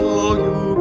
all you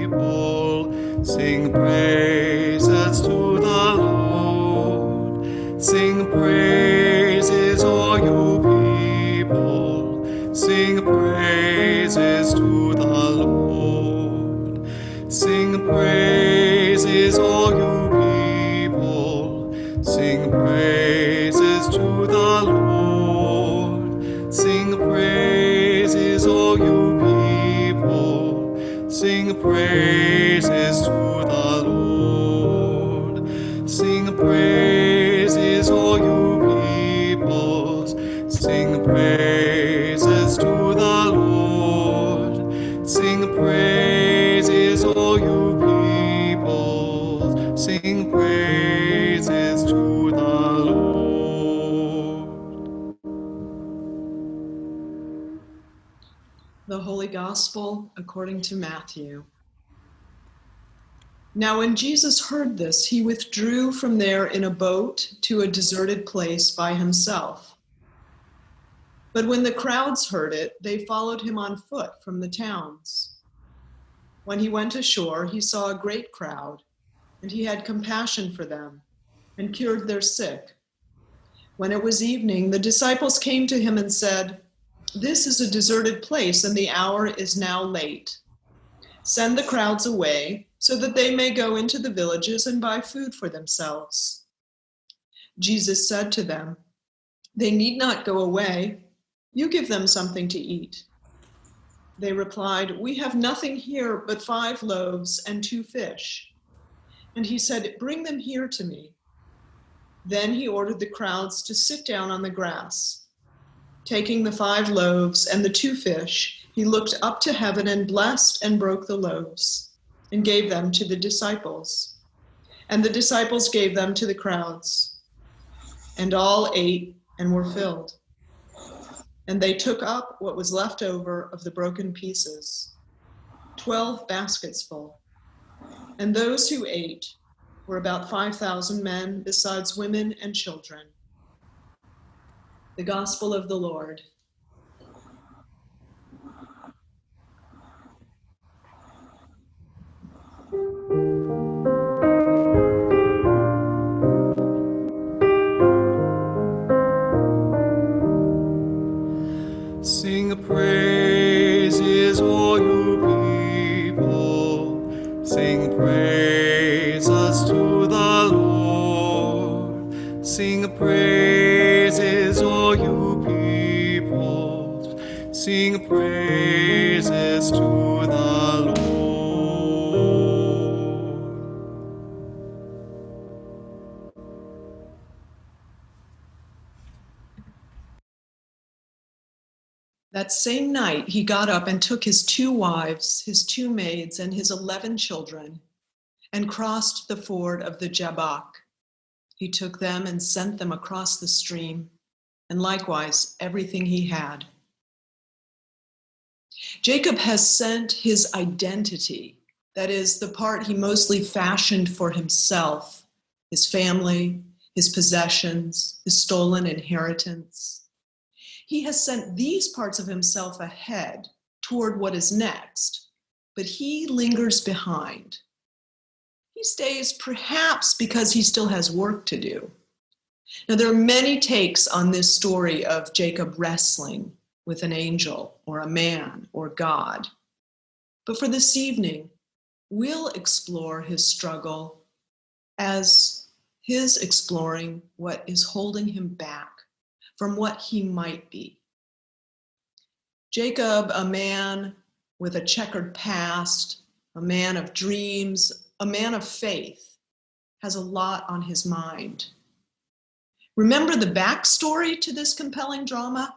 people. Sing praises to the Lord. Sing praises, all you people. Sing praises to the Lord. Sing praises, all you people. Sing praises to the Lord. Sing praises, all you people. Sing praises to the Lord. Sing praises, all you peoples. Sing praises to the Lord. Sing praises, all you peoples. Sing praises to the Lord. The Holy Gospel according to Matthew. Now when Jesus heard this, he withdrew from there in a boat to a deserted place by himself. But when the crowds heard it, they followed him on foot from the towns. When he went ashore, he saw a great crowd, and he had compassion for them and cured their sick. When it was evening, the disciples came to him and said, "This is a deserted place, and the hour is now late. Send the crowds away so that they may go into the villages and buy food for themselves." Jesus said to them, "They need not go away. You give them something to eat." They replied, "We have nothing here but 5 loaves and 2 fish." And he said, "Bring them here to me." Then he ordered the crowds to sit down on the grass. Taking the 5 loaves and the 2 fish, he looked up to heaven and blessed and broke the loaves and gave them to the disciples. And the disciples gave them to the crowds. And all ate and were filled. And they took up what was left over of the broken pieces, 12 baskets full. And those who ate were about 5,000 men, besides women and children. The Gospel of the Lord. Sing praises, all you people. Sing praises to the Lord. Sing praises, all you people. Sing praises to the Lord. That same night, he got up and took his 2 wives, his 2 maids, and his 11 children, and crossed the ford of the Jabbok. He took them and sent them across the stream, and likewise everything he had. Jacob has sent his identity, that is, the part he mostly fashioned for himself, his family, his possessions, his stolen inheritance. He has sent these parts of himself ahead toward what is next, but he lingers behind. He stays perhaps because he still has work to do. Now, there are many takes on this story of Jacob wrestling with an angel or a man or God. But for this evening, we'll explore his struggle as his exploring what is holding him back from what he might be. Jacob, a man with a checkered past, a man of dreams, a man of faith, has a lot on his mind. Remember the backstory to this compelling drama?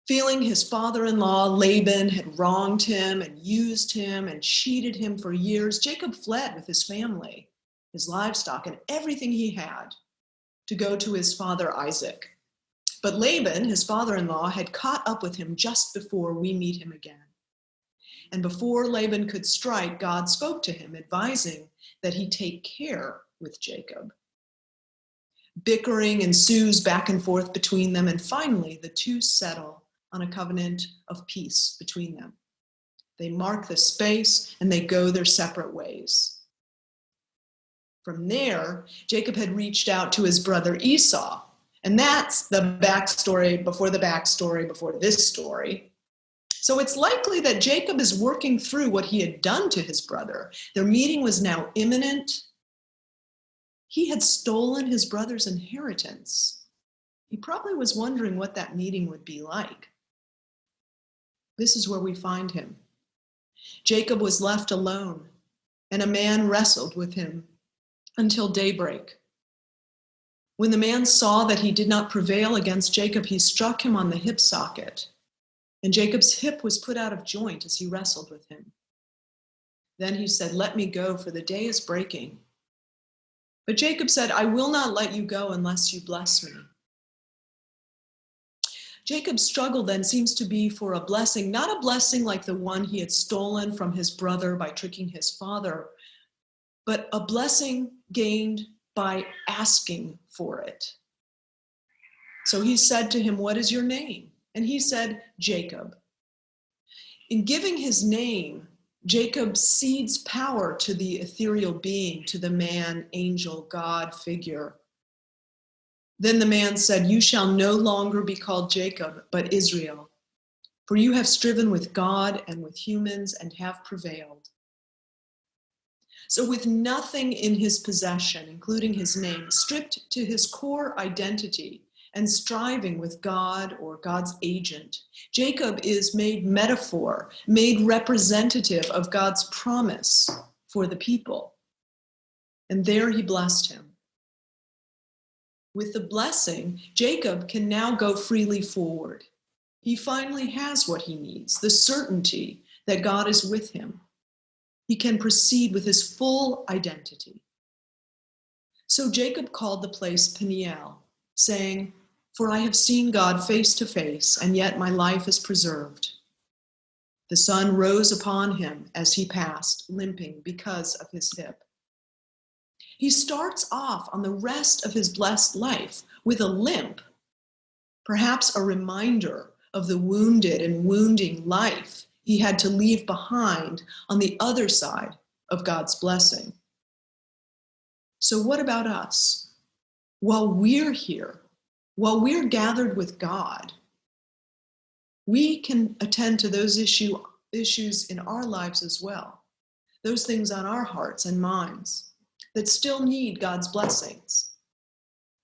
Feeling his father-in-law, Laban, had wronged him and used him and cheated him for years, Jacob fled with his family, his livestock, and everything he had to go to his father Isaac. But Laban, his father-in-law, had caught up with him just before we meet him again. And before Laban could strike, God spoke to him, advising that he take care with Jacob. Bickering ensues back and forth between them, and finally the two settle on a covenant of peace between them. They mark the space and they go their separate ways. From there, Jacob had reached out to his brother Esau. And that's the backstory before this story. So it's likely that Jacob is working through what he had done to his brother. Their meeting was now imminent. He had stolen his brother's inheritance. He probably was wondering what that meeting would be like. This is where we find him. Jacob was left alone, and a man wrestled with him until daybreak. When the man saw that he did not prevail against Jacob, he struck him on the hip socket, and Jacob's hip was put out of joint as he wrestled with him. Then he said, "Let me go, for the day is breaking." But Jacob said, "I will not let you go unless you bless me." Jacob's struggle then seems to be for a blessing, not a blessing like the one he had stolen from his brother by tricking his father, but a blessing gained by asking for it. So he said to him, "What is your name?" And he said, "Jacob." In giving his name, Jacob cedes power to the ethereal being, to the man, angel, God figure. Then the man said, "You shall no longer be called Jacob, but Israel, for you have striven with God and with humans and have prevailed." So with nothing in his possession, including his name, stripped to his core identity and striving with God or God's agent, Jacob is made metaphor, made representative of God's promise for the people. And there he blessed him. With the blessing, Jacob can now go freely forward. He finally has what he needs, the certainty that God is with him. He can proceed with his full identity. So Jacob called the place Peniel, saying, "For I have seen God face to face, and yet my life is preserved." The sun rose upon him as he passed, limping because of his hip. He starts off on the rest of his blessed life with a limp, perhaps a reminder of the wounded and wounding life he had to leave behind on the other side of God's blessing. So what about us? While we're here, while we're gathered with God, we can attend to those issues in our lives as well, those things on our hearts and minds that still need God's blessings.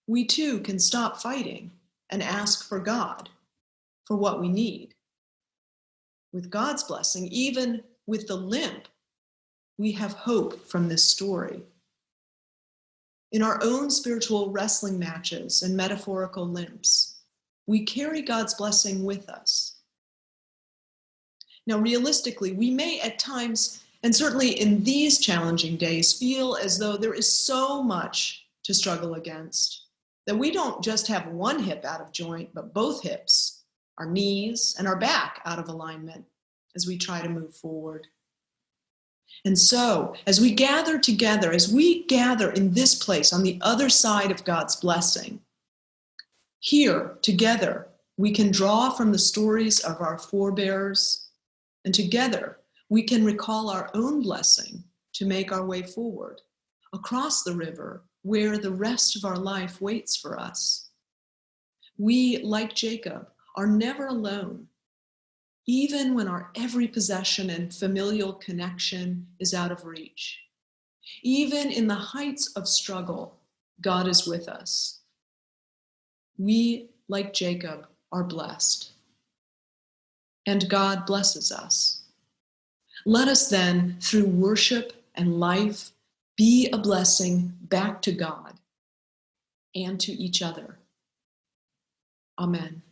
We too can stop fighting and ask for God for what we need. With God's blessing, even with the limp, we have hope from this story. In our own spiritual wrestling matches and metaphorical limps, we carry God's blessing with us. Now, realistically, we may at times, and certainly in these challenging days, feel as though there is so much to struggle against, that we don't just have one hip out of joint, but both hips, our knees and our back out of alignment as we try to move forward. And so, as we gather together, as we gather in this place on the other side of God's blessing, here together, we can draw from the stories of our forebears, and together we can recall our own blessing to make our way forward across the river where the rest of our life waits for us. We, like Jacob, are never alone, even when our every possession and familial connection is out of reach. Even in the heights of struggle, God is with us. We, like Jacob, are blessed, and God blesses us. Let us then, through worship and life, be a blessing back to God and to each other. Amen.